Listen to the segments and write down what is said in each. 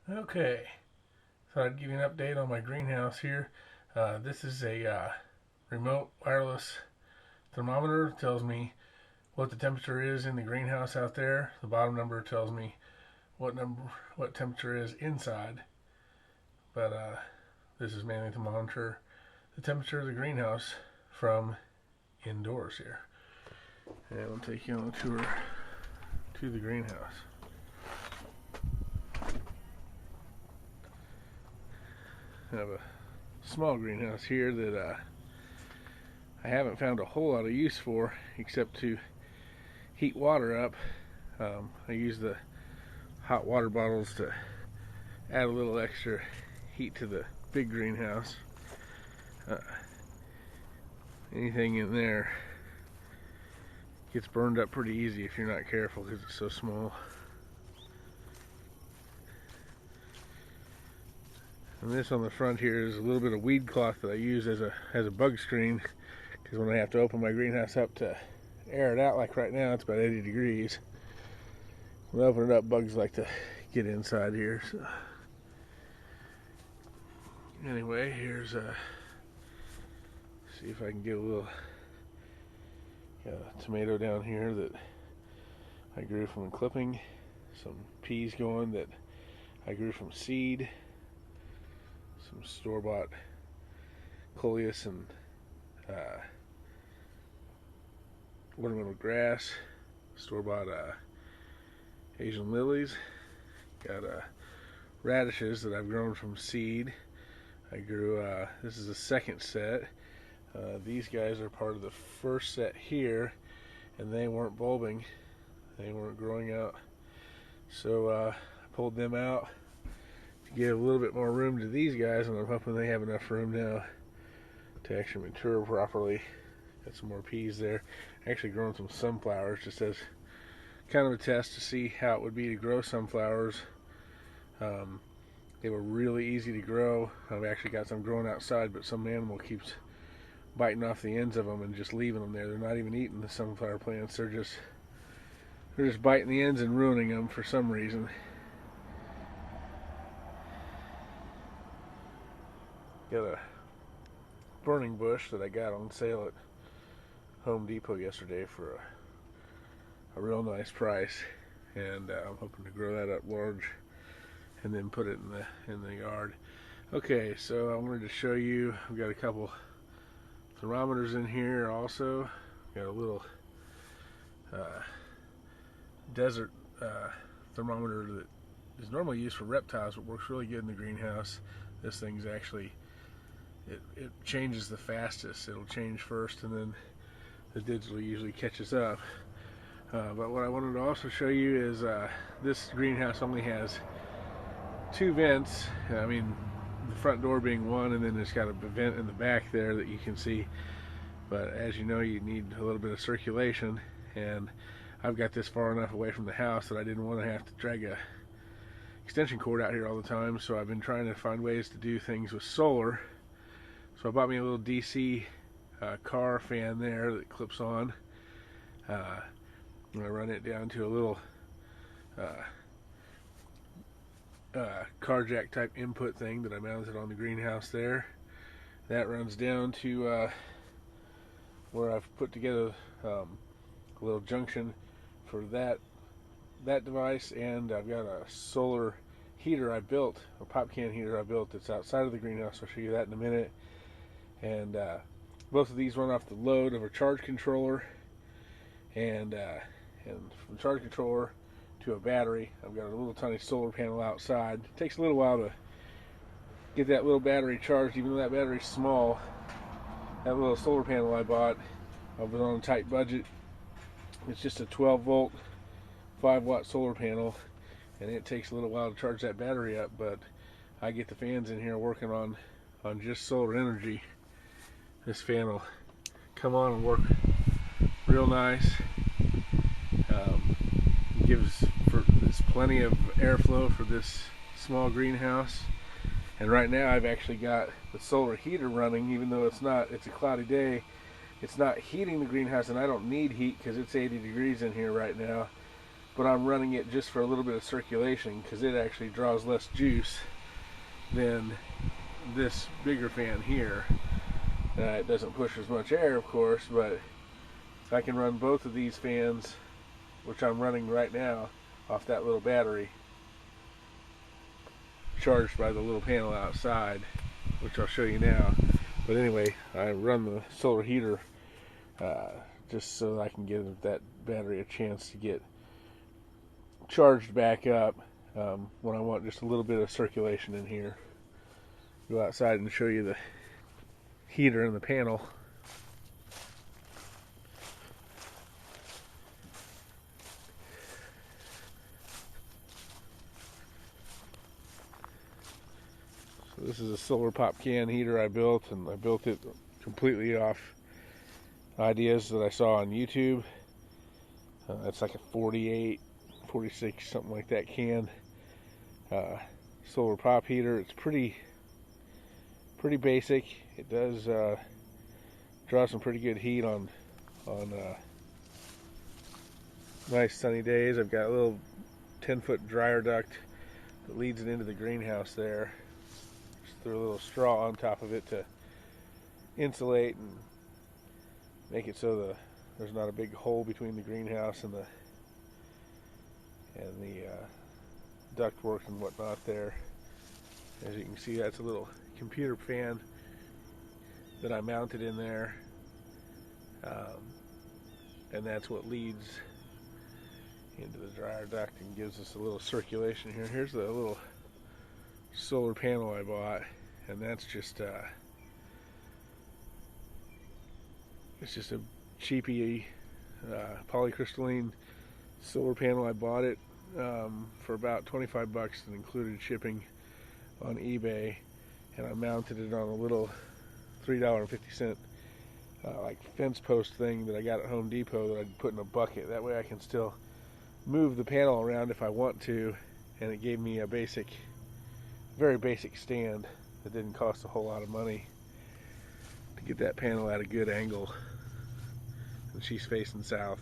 Okay, so I'd give you an update on my greenhouse here. This is a remote wireless thermometer. It tells me what the temperature is in the greenhouse out there. The bottom number tells me what temperature is inside. But this is mainly to monitor the temperature of the greenhouse from indoors here. And I'll take you on a tour to the greenhouse. I have a small greenhouse here that I haven't found a whole lot of use for except to heat water up. I use the hot water bottles to add a little extra heat to the big greenhouse. Anything in there gets burned up pretty easy if you're not careful because it's so small. And this on the front here is a little bit of weed cloth that I use as a bug screen, because when I have to open my greenhouse up to air it out, like right now it's about 80 degrees. When I open it up, bugs like to get inside here. So anyway, here's see if I can get a little tomato down here that I grew from a clipping. Some peas going that I grew from seed. Some store-bought coleus and ornamental grass. Store-bought Asian lilies. Got radishes that I've grown from seed. I grew, this is the second set. These guys are part of the first set here, and they weren't bulbing. They weren't growing out. So I pulled them out to give a little bit more room to these guys, and I'm hoping they have enough room now to actually mature properly. Got some more peas there. Actually grown some sunflowers just as kind of a test to see how it would be to grow sunflowers. They were really easy to grow. I've actually got some growing outside, but some animal keeps biting off the ends of them and just leaving them there. They're not even eating the sunflower plants. They're just biting the ends and ruining them for some reason. Got a burning bush that I got on sale at Home Depot yesterday for a real nice price, and I'm hoping to grow that up large and then put it in the yard. Okay, so I wanted to show you, we've got a couple thermometers in here also. Got a little desert thermometer that is normally used for reptiles but works really good in the greenhouse. This thing's actually, it changes the fastest. It'll change first and then the digital usually catches up. But what I wanted to also show you is this greenhouse only has 2 vents. I mean, the front door being one, and then it's got a vent in the back there that you can see. But as you know, you need a little bit of circulation, and I've got this far enough away from the house that I didn't want to have to drag a extension cord out here all the time. So I've been trying to find ways to do things with solar. So I bought me a little DC car fan there that clips on. And I run it down to a little car jack type input thing that I mounted on the greenhouse there. That runs down to where I've put together a little junction for that device, and I've got a solar heater I built, a pop can heater I built that's outside of the greenhouse. I'll show you that in a minute. And both of these run off the load of a charge controller, and from the charge controller to a battery. I've got a little tiny solar panel outside. It takes a little while to get that little battery charged, even though that battery's small. That little solar panel I bought, I was on a tight budget. It's just a 12 volt 5-watt solar panel, and it takes a little while to charge that battery up, but I get the fans in here working on just solar energy. This fan will come on and work real nice. Gives there's plenty of airflow for this small greenhouse, and right now I've actually got the solar heater running, even though it's a cloudy day. It's not heating the greenhouse, and I don't need heat because it's 80 degrees in here right now. but I'm running it just for a little bit of circulation because it actually draws less juice than this bigger fan here. It doesn't push as much air, of course, but I can run both of these fans, which I'm running right now, off that little battery, charged by the little panel outside, which I'll show you now. But anyway, I run the solar heater just so that I can give that battery a chance to get charged back up when I want just a little bit of circulation in here. Go outside and show you the heater in the panel. So this is a solar pop can heater I built, and I built it completely off ideas that I saw on YouTube. It's like a 48, 46, something like that can. Solar pop heater. It's pretty basic. It does draw some pretty good heat on nice sunny days. I've got a little 10-foot dryer duct that leads it into the greenhouse there. Just threw a little straw on top of it to insulate and make it so there's not a big hole between the greenhouse and the ductwork and whatnot there. As you can see, that's a little computer fan that I mounted in there, and that's what leads into the dryer duct and gives us a little circulation here. Here's the little solar panel I bought, and that's just it's just a cheapy polycrystalline solar panel. I bought it for about 25 bucks and included shipping on eBay, and I mounted it on a little $3.50 like fence post thing that I got at Home Depot that I'd put in a bucket. That way I can still move the panel around if I want to, and it gave me a very basic stand that didn't cost a whole lot of money to get that panel at a good angle, and she's facing south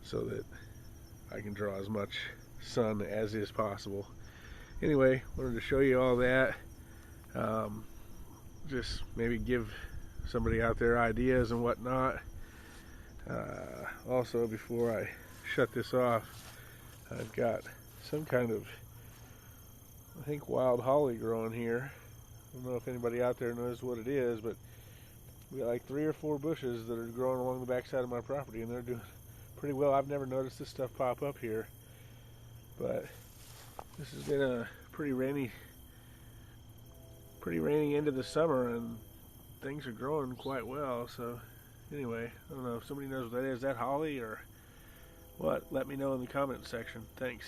so that I can draw as much sun as is possible. Anyway, wanted to show you all that. Just maybe give somebody out there ideas and whatnot. Also, before I shut this off, I've got some kind of, I think, wild holly growing here. I don't know if anybody out there knows what it is, but we got like 3 or 4 bushes that are growing along the backside of my property, and they're doing pretty well. I've never noticed this stuff pop up here, but this has been a pretty rainy end of the summer, and things are growing quite well. So anyway, I don't know if somebody knows what that is. Is that holly or what? Let me know in the comment section. Thanks.